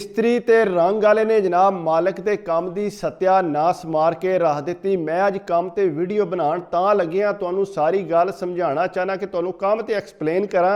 मिस्त्री ते रंग वाले ने जनाब मालिक के काम की सत्यानाश मार के रख दी। मैं अज काम ते वीडियो बनाने तां लग्या तुहानू सारी गल समझाना चाहना कि तुहानू काम ते एक्सप्लेन करा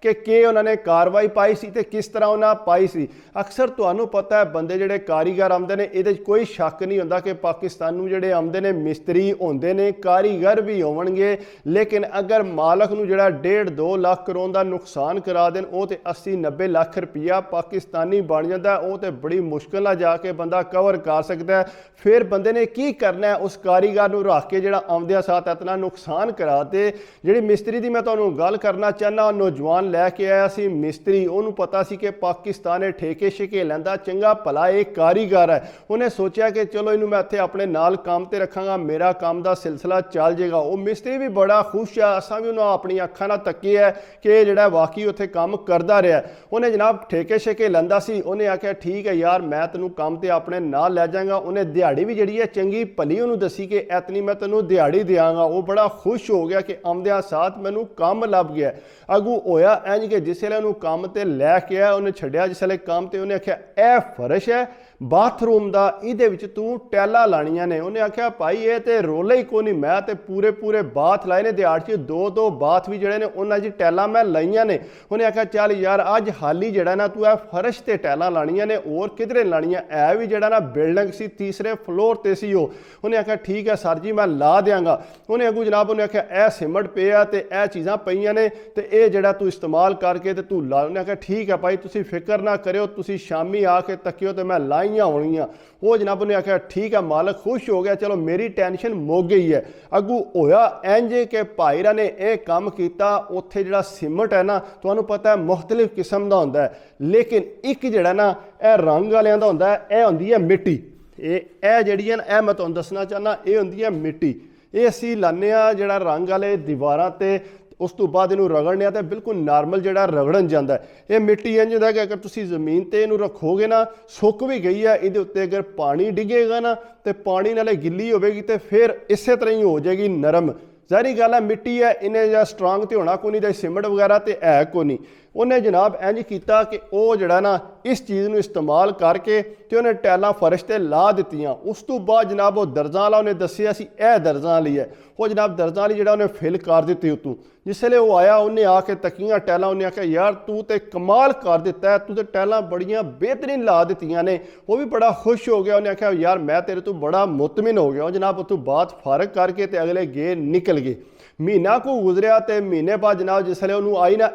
कि उन्होंने कार्रवाई पाई सी ते किस तरह उन्हें पाई सी। अक्सर तुहानू पता है बंदे जिहड़े कारीगर आउंदे ने इहदे कोई शक नहीं हुंदा कि पाकिस्तान नू जिहड़े आउंदे ने मिस्त्री होंदे ने कारीगर भी होवणगे, लेकिन अगर मालक नू जिहड़ा 1.5-2 लाख करोड़ का नुकसान करा देन वो तो 80-90 लाख रुपया पाकिस्तानी बन जाता। वो तो बड़ी मुश्किल जाके बंदा कवर कर सकता है। फिर बंदे ने की करना है उस कारीगर नू रख के जिहड़ा आउंदिया साथ इतना नुकसान करा दे। जिहड़ी मिस्त्री दी मैं तुहानू गल करना चाहना, नौजवान लैके आया सी मिस्त्री, उन्होंने पता सी कि पाकिस्तान ठेके शिके लैंदा, चंगा भला एक कारीगर है। उन्हें सोचा कि चलो इनू मैं इत्थे अपने नाल काम ते रखांगा, मेरा काम का सिलसिला चल जाएगा। वो मिस्त्री भी बड़ा खुश है, असां भी उन्होंने अपनी अखां नाल तक्की है कि जिहड़ा वाकई उत्थे काम करदा रहा। उन्हें जनाब ठेके शिके लैंदा सी, उन्हें आख्या ठीक है यार मैं तेनू काम ते अपने नाल लै जाऊंगा। उन्हें दिहाड़ी भी जिहड़ी है चंगी भली उन्होंने दसी कि इतनी मैं तेनू दिहाड़ी देंगा। वो बड़ा खुश हो गया कि आमदिया साथ मैनू काम लभ गया। अगू होया इंज कि जिसले उन्होंने काम ते लैके आया, उन्हें छड्डिया जिसले काम ते, उन्हें आख्या यह फर्श है बाथरूम का, ये तू टैला लानिया ने। उन्हें आख्या भाई ये तो रोला ही को नहीं, मैं तो पूरे पूरे बाथ लाए ने, दिहाड़ च 2-2 बाथ भी जड़े ने उन्होंने टैला मैं लाइया ने। उन्हें आख्या चल यार अज हाली जड़ा ना तू फर्श ते टैला लानिया ने, और किधरे लानिया है भी जड़ा ना बिल्डिंग सी तीसरे फ्लोर ते सी। उन्हें आख्या ठीक है सर जी मैं ला देंगा। उन्हें अगू जनाब उन्हें आख्या यह सिमट पे आ ते यह चीज़ां पईयां ने ते ये जड़ा तू इस्तेमाल करके ते तू ला। उन्हें आख्या ठीक है भाई तुसीं फिक्र ना करो, तुसीं शामी आके तकियो तो मैं लाइया होनियां। वो जनाब ने आख्या ठीक है, मालिक खुश हो गया, चलो मेरी टेंशन मुक गई है। अगू होया इंज के भाईरा ने यह काम किया। उत्थे जिहड़ा सीमेंट है ना तुहानू पता है मुख्तलिफ किस्म का होंदा है, लेकिन एक जिहड़ा ना यह रंग वालियां दा होंदा है, यह होंदी है मिट्टी। यह जिहड़ी है ना मैं तुहानू दसना चाहना, यह होंदी है मिट्टी। ये असीं लाने जिहड़ा रंग वाले दीवारां ते, उस तो बाद इनू रगड़ने तो बिल्कुल नॉर्मल जिहड़ा रगड़न जाता है। ये मिट्टी इंज होंदा कि अगर तुसीं जमीन ते इनू रखोगे ना, सुक भी गई है, इहदे उत्ते अगर पानी डिगेगा ना तो पानी नाले गिल्ली होगी तो फिर इस तरह ही हो जाएगी नरम। ज़ाहिरी गल है मिट्टी है, इन्हें जा स्ट्रांग तो होना को नहीं, सीमेंट वगैरह तो है को नहीं। उन्हें जनाब इंज किया कि वह जड़ा ना इस चीज़ को इस्तेमाल करके तो उन्हें टैलां फर्श ते ला दित्तियां। उस तो बाद जनाब वो दर्जा वाला उन्हें दसिया सी यह दर्जा वाली है। वो जनाब दर्जा वाली जड़ा उन्हें फिल कर दी उतों। जिसले वो आया उन्हें आके तकियां टैलां, उन्हें आख्या यार तू तो कमाल कर दिता है, तू तो टैलां बड़ियां बेहतरीन ला दित्तियां ने। वो भी बड़ा खुश हो गया। उन्हें आख्या यार मैं तेरे तो बड़ा मुतमिन हो गया। जनाब उतों बात फारग करके तो अगले गे निकल गए। महीना को गुजरिया तो महीने बाद जनाब जिसले उन्होंने आई ना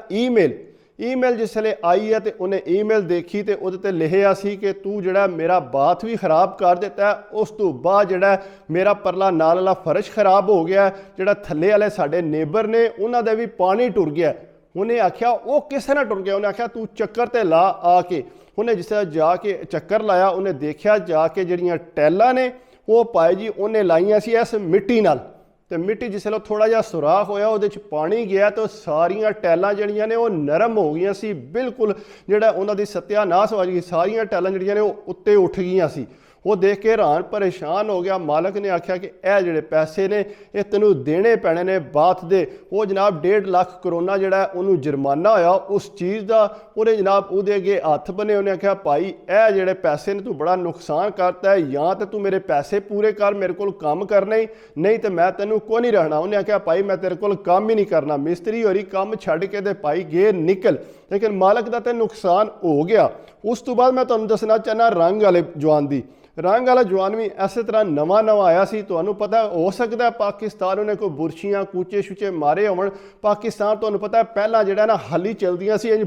ईमेल जिसले आई है तो उन्हें ईमेल देखी तो वो लिखिया सी कि तू जड़ा मेरा बाथ भी खराब कर दिता है, उस तो बाद जड़ा मेरा परला नाल वाला फर्श खराब हो गया, जड़ा थले वाले साडे नेबर ने उन्होंने भी पानी टुर गया। उन्हें आख्या वो किस तरह टुर गया। उन्हें आख्या तू चक्कर ते ला आके। उन्हें जिस तरह जाके चक्कर लाया, उन्हें देखा जाके जड़ियाँ टैलां ने वो पाए जी उन्हें लाइया सी इस मिट्टी नाल। तो मिट्टी जिसले थोड़ा जिहा सुराख होया वो पानी गया तो सारिया टैलां जड़ियां ने वो नरम हो गई सी, बिल्कुल जिहड़ा उन्हां दी सत्यानाश हो गई। सारिया टैलां जड़ियां ने वो उत्ते उठ गई सी। वो देख के हैरान परेशान हो गया। मालिक ने आख्या कि यह जिहड़े पैसे ने ये तेनू देने पैने ने बाथ दे। वो जनाब 1.5 लाख करोना जिहड़ा उन्होंने जुर्माना होया उस चीज़ का। उन्हें जनाब उहदे अगे हत्थ बने। उन्हें आख्या भाई यह जिहड़े पैसे ने तू बड़ा नुकसान करता है, या तो तू मेरे पैसे पूरे कर, मेरे को काम करना ही नहीं तो मैं तेनू को नहीं रहना। उन्हें आख्या भाई मैं तेरे को काम ही नहीं करना। मिस्त्री होरी काम छड्ड के ते भाई गे निकल। लेकिन मालिक का तो नुकसान हो गया। उस तो बाद मैं तुहानू दसना चाहना रंग वाले जवान की। रंग वाला जवान भी इस तरह नवा आया सी। तुहानू पता हो सकता है पाकिस्तान उन्हें कोई बुरशियां कूचे शूचे मारे होवन। पाकिस्तान तुहानू पता है पहला जिहड़ा ना हली चलदियां सी इंज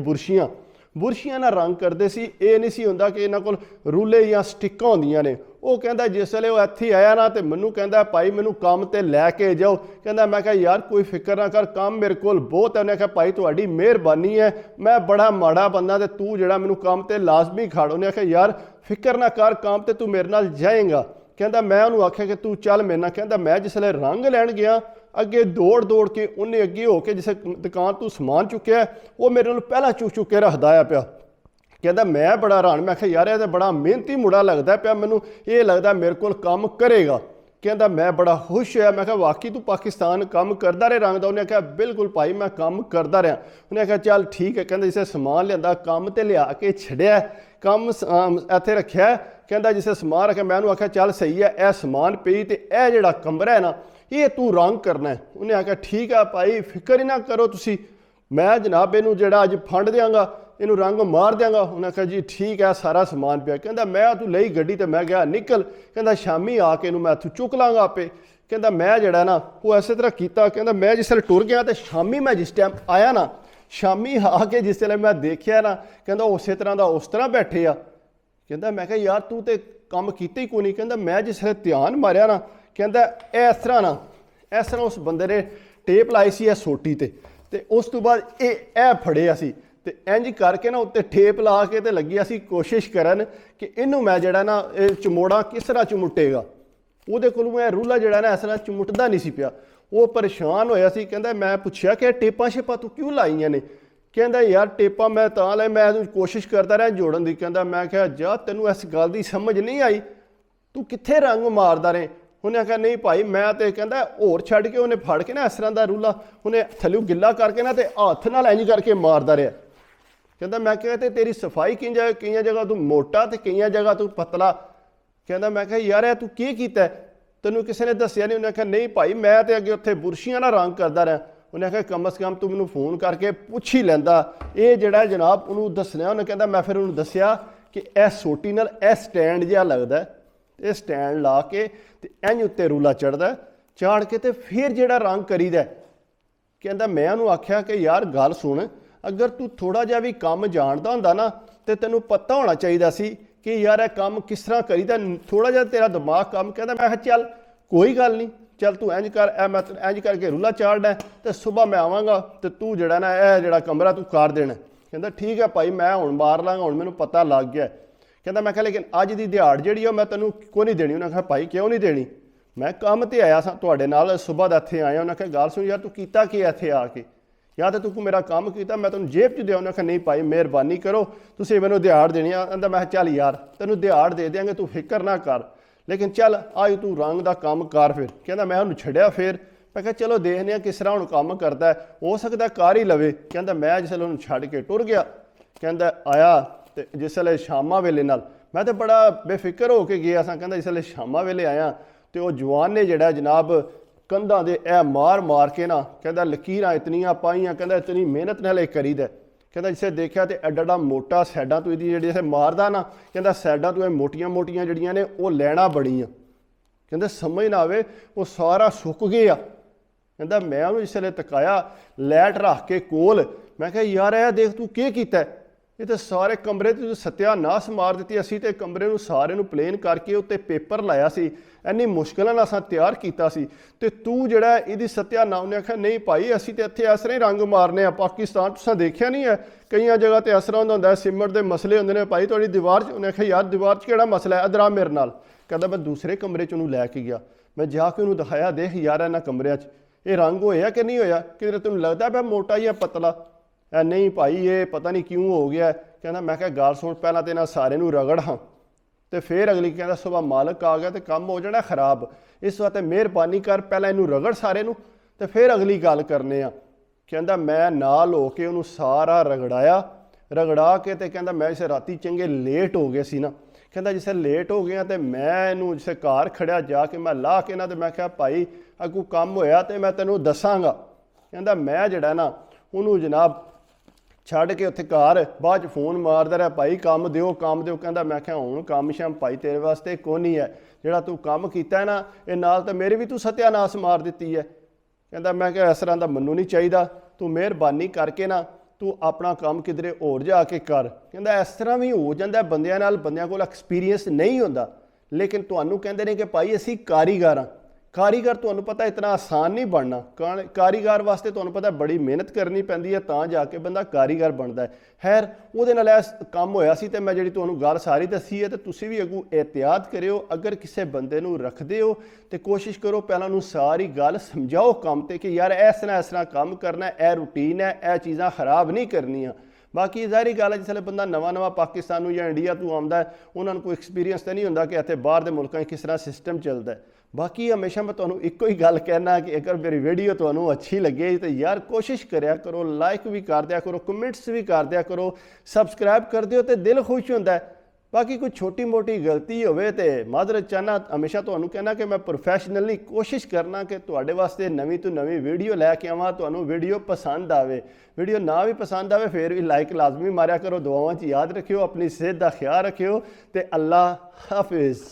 बुरशियां ना रंग करते सी। ये नहीं सी हुंदा कि इन्हां कोल रूले या स्टिकां होंदियां ने। वो कहता जिसले वो इत्थे आया ना तो मैनू कहता भाई मैनू काम ते लैके जाओ। कहता मैं कहा यार कोई फिक्र ना कर, काम मेरे को बहुत है। उन्हें कहा भाई तुहाडी मेहरबानी है, मैं बड़ा माड़ा बंदा तो तू जड़ा मैनू काम ते लाजमी खड़। उन्हें आख्या यार फिक्र ना कर, काम ते तू मेरे नाल जाएगा। कहता मैं उन्होंने आख्या कि तू चल मेरे नाल। कहता मैं जिसले रंग लैन गया अगे दौड़ के उन्हें अगे होके जिस दुकान तू समान चुक्या वो मेरे नाल पहला चुक के रखदा आया पिया। कहता मैं बड़ा हैरान, मैं आख्या यार ये तो बड़ा मेहनती मुड़ा लगता पिया, मैनू ये लगता मेरे को काम करेगा। ਕਹਿੰਦਾ ਮੈਂ ਬੜਾ ਖੁਸ਼ ਹੋਇਆ। ਮੈਂ ਕਿਹਾ ਵਾਕਈ ਤੂੰ ਪਾਕਿਸਤਾਨ ਕੰਮ ਕਰਦਾ ਰਿਹਾ ਰੰਗ ਦਾ? ਉਹਨੇ ਕਿਹਾ ਬਿਲਕੁਲ ਭਾਈ ਮੈਂ ਕੰਮ ਕਰਦਾ ਰਿਹਾ। ਉਹਨੇ ਕਿਹਾ ਚੱਲ ਠੀਕ ਹੈ। ਕਹਿੰਦਾ ਜਿਸੇ ਸਮਾਨ ਲਿਆਂਦਾ ਕੰਮ ਤੇ ਲਿਆ ਕੇ ਛੱਡਿਆ, ਕੰਮ ਇੱਥੇ ਰੱਖਿਆ। ਕਹਿੰਦਾ ਜਿਸੇ ਸਮਾਨ ਰੱਖਿਆ ਮੈਂ ਉਹਨੂੰ ਆਖਿਆ ਚੱਲ ਸਹੀ ਹੈ, ਇਹ ਸਮਾਨ ਪਈ ਤੇ ਇਹ ਜਿਹੜਾ ਕਮਰਾ ਹੈ ਨਾ ਇਹ ਤੂੰ ਰੰਗ ਕਰਨਾ ਹੈ। ਉਹਨੇ ਆਖਿਆ ਠੀਕ ਹੈ ਭਾਈ ਫਿਕਰ ਹੀ ਨਾ ਕਰੋ ਤੁਸੀਂ, ਮੈਂ ਜਨਾਬ ਇਹਨੂੰ ਜਿਹੜਾ ਅੱਜ ਫੰਡ ਦਿਆਂਗਾ, ਇਹਨੂੰ ਰੰਗ ਮਾਰ ਦਿਆਂਗਾ। ਉਹਨੇ ਆਖਿਆ ਜੀ ਠੀਕ ਹੈ, ਸਾਰਾ ਸਮਾਨ ਪਿਆ। ਕਹਿੰਦਾ ਮੈਂ ਤੂੰ ਲਈ ਗੱਡੀ ਤੇ ਮੈਂ ਗਿਆ ਨਿਕਲ। ਕਹਿੰਦਾ ਸ਼ਾਮੀ ਆ ਕੇ ਇਹਨੂੰ ਮੈਂ ਇੱਥੋਂ ਚੁੱਕ ਲਾਂਗਾ ਆਪੇ। ਕਹਿੰਦਾ ਮੈਂ ਜਿਹੜਾ ਨਾ ਉਹ ਇਸੇ ਤਰ੍ਹਾਂ ਕੀਤਾ। ਕਹਿੰਦਾ ਮੈਂ ਜਿਸ ਵੇਲੇ ਟੁਰ ਗਿਆ ਤੇ ਸ਼ਾਮੀ ਮੈਂ ਜਿਸ ਟਾਈਮ ਆਇਆ ਨਾ, ਸ਼ਾਮੀ ਆ ਕੇ ਜਿਸ ਵੇਲੇ ਮੈਂ ਦੇਖਿਆ ਨਾ, ਕਹਿੰਦਾ ਉਸੇ ਤਰ੍ਹਾਂ ਦਾ ਉਸ ਤਰ੍ਹਾਂ ਬੈਠੇ ਆ। ਕਹਿੰਦਾ ਮੈਂ ਕਿਹਾ ਯਾਰ ਤੂੰ ਤੇ ਕੰਮ ਕੀਤਾ ਹੀ ਕੋਈ ਨਹੀਂ। ਕਹਿੰਦਾ ਮੈਂ ਜਿਸ ਵੇਲੇ ਧਿਆਨ ਮਾਰਿਆ ਨਾ, ਕਹਿੰਦਾ ਇਸ ਤਰ੍ਹਾਂ ਉਸ ਬੰਦੇ ਨੇ ਟੇਪ ਲਾਈ ਸੀ ਇਹ ਸੋਟੀ ਤੇ ਉਸ ਤੋਂ ਬਾਅਦ ਇਹ ਫੜਿਆ ਸੀ ਤੇ ਇੰਜ ਕਰਕੇ ਨਾ ਉੱਤੇ ਟੇਪ ਲਾ ਕੇ ਤੇ ਲੱਗਿਆ ਸੀ ਕੋਸ਼ਿਸ਼ ਕਰਨ ਕਿ ਇਹਨੂੰ ਮੈਂ ਜਿਹੜਾ ਨਾ ਇਹ ਚਮੋੜਾ ਕਿਸ ਤਰ੍ਹਾਂ ਚਮੁੱਟੇਗਾ। ਉਹਦੇ ਕੋਲੋਂ ਇਹ ਰੂਲਾ ਜਿਹੜਾ ਨਾ ਇਸ ਤਰ੍ਹਾਂ ਚਮੁੱਟਦਾ ਨਹੀਂ ਸੀ ਪਿਆ। ਉਹ ਪਰੇਸ਼ਾਨ ਹੋਇਆ ਸੀ। ਕਹਿੰਦਾ ਮੈਂ ਪੁੱਛਿਆ ਕਿ ਟੇਪਾਂ ਸ਼ੇਪਾਂ ਤੂੰ ਕਿਉਂ ਲਾਈਆਂ ਨੇ? ਕਹਿੰਦਾ ਯਾਰ ਟੇਪਾਂ ਮੈਂ ਤਾਂ ਲਾਈ, ਮੈਂ ਕੋਸ਼ਿਸ਼ ਕਰਦਾ ਰਿਹਾ ਜੋੜਨ ਦੀ। ਕਹਿੰਦਾ ਮੈਂ ਕਿਹਾ ਜਾ ਤੈਨੂੰ ਇਸ ਗੱਲ ਦੀ ਸਮਝ ਨਹੀਂ ਆਈ, ਤੂੰ ਕਿੱਥੇ ਰੰਗ ਮਾਰਦਾ ਰਹੇ? ਉਹਨੇ ਆਖਿਆ ਨਹੀਂ ਭਾਈ ਮੈਂ ਤੇ ਕਹਿੰਦਾ ਹੋਰ ਛੱਡ ਕੇ ਉਹਨੇ ਫੜ ਕੇ ਨਾ ਇਸ ਤਰ੍ਹਾਂ ਦਾ ਰੂਲਾ ਉਹਨੇ ਥੱਲੇ ਗਿੱਲਾ ਕਰਕੇ ਨਾ ਤੇ ਹੱਥ ਨਾਲ ਇੰਜ ਕਰਕੇ ਮਾਰਦਾ ਰਿਹਾ। ਕਹਿੰਦਾ ਮੈਂ ਕਿਹਾ ਤੇ ਤੇਰੀ ਸਫਾਈ ਕਈਆਂ ਜਗ੍ਹਾ ਤੂੰ ਮੋਟਾ ਤੇ ਕਈਆਂ ਜਗ੍ਹਾ ਤੂੰ ਪਤਲਾ। ਕਹਿੰਦਾ ਮੈਂ ਕਿਹਾ ਯਾਰ ਇਹ ਤੂੰ ਕੀ ਕੀਤਾ, ਤੈਨੂੰ ਕਿਸੇ ਨੇ ਦੱਸਿਆ ਨਹੀਂ? ਉਹਨੇ ਆਖਿਆ ਨਹੀਂ ਭਾਈ ਮੈਂ ਤੇ ਅੱਗੇ ਉੱਥੇ ਬੁਰਸ਼ੀਆਂ ਨਾਲ ਰੰਗ ਕਰਦਾ ਰਿਹਾ। ਉਹਨੇ ਆਖਿਆ ਕਮ ਅਜ਼ ਕਮ ਤੂੰ ਮੈਨੂੰ ਫੋਨ ਕਰਕੇ ਪੁੱਛ ਹੀ ਲੈਂਦਾ। ਇਹ ਜਿਹੜਾ ਜਨਾਬ ਉਹਨੂੰ ਦੱਸਣਾ। ਉਹਨੇ ਕਹਿੰਦਾ ਮੈਂ ਫਿਰ ਉਹਨੂੰ ਦੱਸਿਆ ਕਿ ਇਹ ਸੋਟੀ ਨਾਲ ਇਹ ਸਟੈਂਡ ਜਿਹਾ ਲੱਗਦਾ, ਇਹ ਸਟੈਂਡ ਲਾ ਕੇ ਤੇ ਇੰਜ ਉੱਤੇ ਰੂਲਾ ਚੜ੍ਹਦਾ, ਚਾੜ ਕੇ ਤੇ ਫਿਰ ਜਿਹੜਾ ਰੰਗ ਕਰੀਦਾ। ਕਹਿੰਦਾ ਮੈਂ ਉਹਨੂੰ ਆਖਿਆ ਕਿ ਯਾਰ ਗੱਲ ਸੁਣ, ਅਗਰ ਤੂੰ ਥੋੜਾ ਜਿਹਾ ਵੀ ਕੰਮ ਜਾਣਦਾ ਹੁੰਦਾ ਨਾ ਤੇ ਤੈਨੂੰ ਪਤਾ ਹੋਣਾ ਚਾਹੀਦਾ ਸੀ ਕਿ ਯਾਰ ਇਹ ਕੰਮ ਕਿਸ ਤਰ੍ਹਾਂ ਕਰੀਦਾ, ਥੋੜਾ ਜਿਹਾ ਤੇਰਾ ਦਿਮਾਗ ਕੰਮ। ਕਹਿੰਦਾ ਮੈਂ ਕਿਹਾ ਚੱਲ ਕੋਈ ਗੱਲ ਨਹੀਂ, ਚੱਲ ਤੂੰ ਇੰਜ ਕਰ, ਮੈਂ ਇੰਜ ਕਰਕੇ ਰੂਲਾ ਚਾੜਨਾ ਤੇ ਸਵੇਰ ਮੈਂ ਆਵਾਂਗਾ ਤੇ ਤੂੰ ਜਿਹੜਾ ਨਾ ਇਹ ਜਿਹੜਾ ਕਮਰਾ ਤੂੰ ਕਰ ਦੇਣਾ। ਕਹਿੰਦਾ ਠੀਕ ਹੈ ਭਾਈ ਮੈਂ ਹੁਣ ਮਾਰ ਲਾਂਗਾ, ਹੁਣ ਮੈਨੂੰ ਪਤਾ ਲੱਗ ਗਿਆ। ਕਹਿੰਦਾ ਮੈਂ ਕਿਹਾ ਲੇਕਿਨ ਅੱਜ ਦੀ ਦਿਹਾੜ ਜਿਹੜੀ ਉਹ ਮੈਂ ਤੈਨੂੰ ਕੋਈ ਨਹੀਂ ਦੇਣੀ। ਉਹਨਾਂ ਕਿਹਾ ਭਾਈ ਕਿਉਂ ਨਹੀਂ ਦੇਣੀ, ਮੈਂ ਕੰਮ ਤੇ ਆਇਆ ਸਾਂ ਤੁਹਾਡੇ ਨਾਲ, ਸਵੇਰ ਦਾ ਇੱਥੇ ਆਇਆ। ਉਹਨਾਂ ਕਿਹਾ ਗੱਲ ਸੁਣ ਯਾਰ ਤੂੰ ਕੀਤਾ ਕੀ ਇੱਥੇ ਆ ਕੇ, ਜਾਂ ਤਾਂ ਤੂੰ ਮੇਰਾ ਕੰਮ ਕੀਤਾ ਮੈਂ ਤੈਨੂੰ ਜੇਬ 'ਚ ਦਿਆਂ। ਉਹਨਾਂ ਕਿਹਾ ਨਹੀਂ ਭਾਈ ਮਿਹਰਬਾਨੀ ਕਰੋ ਤੁਸੀਂ ਮੈਨੂੰ ਦਿਹਾੜ ਦੇਣੀ ਆ। ਕਹਿੰਦਾ ਮੈਂ ਚੱਲ ਯਾਰ ਤੈਨੂੰ ਦਿਹਾੜ ਦੇ ਦਿਆਂਗੇ, ਤੂੰ ਫਿਕਰ ਨਾ ਕਰ, ਲੇਕਿਨ ਚੱਲ ਅੱਜ ਤੂੰ ਰੰਗ ਦਾ ਕੰਮ ਕਰ ਫਿਰ। ਕਹਿੰਦਾ ਮੈਂ ਉਹਨੂੰ ਛੱਡਿਆ। ਫਿਰ ਮੈਂ ਕਿਹਾ ਚਲੋ ਦੇਖਦੇ ਹਾਂ ਕਿਸ ਤਰ੍ਹਾਂ ਹੁਣ ਕੰਮ ਕਰਦਾ, ਹੋ ਸਕਦਾ ਕਰ ਹੀ ਲਵੇ। ਕਹਿੰਦਾ ਮੈਂ ਜਿਸ ਵੇਲੇ ਉਹਨੂੰ ਛੱਡ ਕੇ ਟੁਰ ਗਿਆ। ਕਹਿੰਦਾ ਆਇਆ ਤੇ ਜਿਸ ਵੇਲੇ ਸ਼ਾਮਾਂ ਵੇਲੇ ਨਾਲ ਮੈਂ ਤਾਂ ਬੜਾ ਬੇਫਿਕਰ ਹੋ ਕੇ ਗਿਆ ਸਾਂ। ਕਹਿੰਦਾ ਜਿਸ ਵੇਲੇ ਸ਼ਾਮਾਂ ਵੇਲੇ ਆਇਆ ਤੇ ਉਹ ਜਵਾਨ ਨੇ ਜਿਹੜਾ ਜਨਾਬ ਕੰਧਾਂ ਦੇ ਇਹ ਮਾਰ ਕੇ ਨਾ ਕਹਿੰਦਾ ਲਕੀਰਾਂ ਇਤਨੀਆਂ ਪਾਈਆਂ, ਕਹਿੰਦਾ ਇਤਨੀ ਮਿਹਨਤ ਨਾਲ ਇਹ ਕਰੀਦਾ। ਕਹਿੰਦਾ ਜਿਸੇ ਦੇਖਿਆ ਤੇ ਐਡਾ ਮੋਟਾ ਸਾਈਡਾਂ ਤੋਂ ਇਹਦੀ ਜਿਹੜੀ ਮਾਰਦਾ ਨਾ, ਕਹਿੰਦਾ ਸਾਈਡਾਂ ਤੋਂ ਇਹ ਮੋਟੀਆਂ ਜਿਹੜੀਆਂ ਨੇ ਉਹ ਲੈਣਾ ਬੜੀਆਂ। ਕਹਿੰਦਾ ਸਮਝ ਨਾ ਆਵੇ ਉਹ ਸਾਰਾ ਸੁੱਕ ਗਿਆ। ਕਹਿੰਦਾ ਮੈਂ ਉਹਨੂੰ ਜਿਸ ਵੇਲੇ ਤਕਾਇਆ ਲੈਟ ਰੱਖ ਕੇ ਕੋਲ, ਮੈਂ ਕਿਹਾ ਯਾਰ ਇਹ ਦੇਖ ਤੂੰ ਕੀ ਕੀਤਾ, ਇਹ ਤਾਂ ਸਾਰੇ ਕਮਰੇ ਤੇ ਸਤਿਆਨਾਸ਼ ਮਾਰ ਦਿੱਤੀ। ਅਸੀਂ ਤੇ ਕਮਰੇ ਨੂੰ ਸਾਰੇ ਨੂੰ ਪਲੇਨ ਕਰਕੇ ਉੱਤੇ ਪੇਪਰ ਲਾਇਆ ਸੀ, ਇੰਨੀ ਮੁਸ਼ਕਿਲਾਂ ਨਾਲ ਅਸਾਂ ਤਿਆਰ ਕੀਤਾ ਸੀ ਤੇ ਤੂੰ ਜਿਹੜਾ ਇਹਦੀ ਸਤਿਆਨਾਸ਼। ਉਹਨੇ ਆਖਿਆ ਨਹੀਂ ਭਾਈ ਅਸੀਂ ਤੇ ਇੱਥੇ ਇਸ ਤਰ੍ਹਾਂ ਹੀ ਰੰਗ ਮਾਰਨੇ ਆ, ਪਾਕਿਸਤਾਨ ਤੁਸੀਂ ਦੇਖਿਆ ਨਹੀਂ ਹੈ ਕਈਆਂ ਜਗ੍ਹਾ ਤੇ ਇਸ ਤਰ੍ਹਾਂ ਹੁੰਦਾ ਸਿਮਟ ਦੇ ਮਸਲੇ ਹੁੰਦੇ ਨੇ ਭਾਈ ਤੁਹਾਡੀ ਦੀਵਾਰ 'ਚ। ਉਹਨੇ ਆਖਿਆ ਯਾਰ ਦੀਵਾਰ 'ਚ ਕਿਹੜਾ ਮਸਲਾ ਹੈ, ਅਦਰਾ ਮੇਰੇ ਨਾਲ। ਕਹਿੰਦਾ ਮੈਂ ਦੂਸਰੇ ਕਮਰੇ 'ਚ ਉਹਨੂੰ ਲੈ ਕੇ ਗਿਆ, ਮੈਂ ਜਾ ਕੇ ਉਹਨੂੰ ਦਿਖਾਇਆ ਦੇਖ ਯਾਰ ਇਹਨਾਂ ਕਮਰਿਆਂ 'ਚ ਇਹ ਰੰਗ ਹੋਇਆ ਕਿ ਨਹੀਂ ਹੋਇਆ, ਕਿਧਰੇ ਤੈਨੂੰ ਲੱਗਦਾ ਪਿਆ ਮੋਟਾ ਜਾਂ ਪਤਲਾ? ਨਹੀਂ ਭਾਈ ਇਹ ਪਤਾ ਨਹੀਂ ਕਿਉਂ ਹੋ ਗਿਆ। ਕਹਿੰਦਾ ਮੈਂ ਕਿਹਾ ਗੱਲ ਸੁਣ ਪਹਿਲਾਂ ਤੇ ਇਹਨਾਂ ਸਾਰੇ ਨੂੰ ਰਗੜ ਹਾਂ ਤੇ ਫਿਰ ਅਗਲੀ ਕਹਿੰਦਾ ਸਵੇਰ ਮਾਲਕ ਆ ਗਿਆ ਤੇ ਕੰਮ ਹੋ ਜਾਣਾ ਖਰਾਬ, ਇਸ ਵਾਸਤੇ ਮਿਹਰਬਾਨੀ ਕਰ ਪਹਿਲਾਂ ਇਹਨੂੰ ਰਗੜ ਸਾਰੇ ਨੂੰ ਤੇ ਫਿਰ ਅਗਲੀ ਗੱਲ ਕਰਨੇ ਆ। ਕਹਿੰਦਾ ਮੈਂ ਨਾਲ ਹੋ ਕੇ ਉਹਨੂੰ ਸਾਰਾ ਰਗੜਾ ਕੇ ਤੇ ਕਹਿੰਦਾ ਮੈਂ ਇਸੇ ਰਾਤੀ ਚੰਗੇ ਲੇਟ ਹੋ ਗਏ ਸੀ ਨਾ। ਕਹਿੰਦਾ ਜਿਸੇ ਲੇਟ ਹੋ ਗਿਆ ਤੇ ਮੈਂ ਇਹਨੂੰ ਜਿਸੇ ਘਰ ਖੜਿਆ ਜਾ ਕੇ ਮੈਂ ਲਾ ਕੇ ਨਾ ਤੇ ਮੈਂ ਕਿਹਾ ਭਾਈ ਅੱਗੋਂ ਕੰਮ ਹੋਇਆ ਤੇ ਮੈਂ ਤੈਨੂੰ ਦੱਸਾਂਗਾ। ਕਹਿੰਦਾ ਮੈਂ ਜਿਹੜਾ ਨਾ ਉਹਨੂੰ ਜਨਾਬ ਛੱਡ ਕੇ ਉੱਥੇ ਘਰ ਬਾਅਦ 'ਚ ਫੋਨ ਮਾਰਦਾ ਰਿਹਾ ਭਾਈ ਕੰਮ ਦਿਓ। ਕਹਿੰਦਾ ਮੈਂ ਕਿਹਾ ਹੁਣ ਕੰਮ ਸ਼ਾਮ ਭਾਈ ਤੇਰੇ ਵਾਸਤੇ ਕੋਈ ਨਹੀਂ ਹੈ, ਜਿਹੜਾ ਤੂੰ ਕੰਮ ਕੀਤਾ ਨਾ ਇਹ ਨਾਲ ਤਾਂ ਮੇਰੇ ਵੀ ਤੂੰ ਸਤਿਆਨਾਸ਼ ਮਾਰ ਦਿੱਤੀ ਹੈ। ਕਹਿੰਦਾ ਮੈਂ ਕਿਹਾ ਇਸ ਤਰ੍ਹਾਂ ਦਾ ਮੈਨੂੰ ਨਹੀਂ ਚਾਹੀਦਾ, ਤੂੰ ਮਿਹਰਬਾਨੀ ਕਰਕੇ ਨਾ ਤੂੰ ਆਪਣਾ ਕੰਮ ਕਿਧਰੇ ਹੋਰ ਜਾ ਕੇ ਕਰ। ਕਹਿੰਦਾ ਇਸ ਤਰ੍ਹਾਂ ਵੀ ਹੋ ਜਾਂਦਾ ਬੰਦਿਆਂ ਨਾਲ, ਬੰਦਿਆਂ ਕੋਲ ਐਕਸਪੀਰੀਅੰਸ ਨਹੀਂ ਹੁੰਦਾ, ਲੇਕਿਨ ਤੁਹਾਨੂੰ ਕਹਿੰਦੇ ਨੇ ਕਿ ਭਾਈ ਅਸੀਂ ਕਾਰੀਗਰ ਹਾਂ। ਕਾਰੀਗਰ ਤੁਹਾਨੂੰ ਪਤਾ ਇਤਨਾ ਆਸਾਨ ਨਹੀਂ ਬਣਨਾ, ਕਾਰੀਗਰ ਵਾਸਤੇ ਤੁਹਾਨੂੰ ਪਤਾ ਬੜੀ ਮਿਹਨਤ ਕਰਨੀ ਪੈਂਦੀ ਹੈ ਤਾਂ ਜਾ ਕੇ ਬੰਦਾ ਕਾਰੀਗਰ ਬਣਦਾ ਹੈ। ਖੈਰ ਉਹਦੇ ਨਾਲ ਇਹ ਕੰਮ ਹੋਇਆ ਸੀ ਤੇ ਮੈਂ ਜਿਹੜੀ ਤੁਹਾਨੂੰ ਗੱਲ ਸਾਰੀ ਦੱਸੀ ਹੈ ਤੇ ਤੁਸੀਂ ਵੀ ਅੱਗੋਂ ਇਹਤਿਆਤ ਕਰਿਓ। ਅਗਰ ਕਿਸੇ ਬੰਦੇ ਨੂੰ ਰੱਖਦੇ ਹੋ ਤੇ ਕੋਸ਼ਿਸ਼ ਕਰੋ ਪਹਿਲਾਂ ਨੂੰ ਸਾਰੀ ਗੱਲ ਸਮਝਾਓ ਕੰਮ ਤੇ ਕਿ ਯਾਰ ਇਸ ਤਰ੍ਹਾਂ ਕੰਮ ਕਰਨਾ, ਇਹ ਰੂਟੀਨ ਹੈ, ਇਹ ਚੀਜ਼ਾਂ ਖਰਾਬ ਨਹੀਂ ਕਰਨੀਆਂ। ਬਾਕੀ ਜ਼ਾਹਿਰੀ ਗੱਲ ਹੈ ਜਿਸਲੇ ਬੰਦਾ ਨਵਾਂ ਪਾਕਿਸਤਾਨ ਨੂੰ ਜਾਂ ਇੰਡੀਆ ਤੋਂ ਆਉਂਦਾ ਹੈ, ਉਹਨਾਂ ਨੂੰ ਕੋਈ ਐਕਸਪੀਰੀਅੰਸ ਤਾਂ ਨਹੀਂ ਹੁੰਦਾ ਕਿ ਇੱਥੇ ਬਾਹਰ ਦੇ ਮੁਲਕਾਂ 'ਚ ਕਿਸ ਤਰ੍ਹਾਂ ਸਿਸਟਮ ਚੱਲਦਾ। ਬਾਕੀ ਹਮੇਸ਼ਾ ਮੈਂ ਤੁਹਾਨੂੰ ਇੱਕੋ ਹੀ ਗੱਲ ਕਹਿਣਾ ਕਿ ਅਗਰ ਮੇਰੀ ਵੀਡੀਓ ਤੁਹਾਨੂੰ ਅੱਛੀ ਲੱਗੇ ਤਾਂ ਯਾਰ ਕੋਸ਼ਿਸ਼ ਕਰਿਆ ਕਰੋ, ਲਾਈਕ ਵੀ ਕਰ ਦਿਆ ਕਰੋ, ਕਮੈਂਟਸ ਵੀ ਕਰ ਦਿਆ ਕਰੋ, ਸਬਸਕ੍ਰਾਈਬ ਕਰ ਦਿਓ ਤੇ ਦਿਲ ਖੁਸ਼ ਹੁੰਦਾ ਹੈ। ਬਾਕੀ ਕੋਈ ਛੋਟੀ ਮੋਟੀ ਗਲਤੀ ਹੋਵੇ ਤੇ ਮਾਜ਼ਰਤ ਚਾਹਨਾ। ਹਮੇਸ਼ਾ ਤੁਹਾਨੂੰ ਕਹਿਣਾ ਕਿ ਮੈਂ ਪ੍ਰੋਫੈਸ਼ਨਲੀ ਕੋਸ਼ਿਸ਼ ਕਰਨਾ ਕਿ ਤੁਹਾਡੇ ਵਾਸਤੇ ਨਵੀਂ ਤੋਂ ਨਵੀਂ ਵੀਡੀਓ ਲੈ ਕੇ ਆਵਾਂ, ਤੁਹਾਨੂੰ ਵੀਡੀਓ ਪਸੰਦ ਆਵੇ। ਵੀਡੀਓ ਨਾ ਵੀ ਪਸੰਦ ਆਵੇ ਫਿਰ ਵੀ ਲਾਈਕ ਲਾਜ਼ਮੀ ਮਾਰਿਆ ਕਰੋ। ਦੁਆਵਾਂ 'ਚ ਯਾਦ ਰੱਖਿਓ, ਆਪਣੀ ਸਿਹਤ ਦਾ ਖਿਆਲ ਰੱਖਿਓ ਤੇ ਅੱਲਾ ਹਾਫਿਜ਼।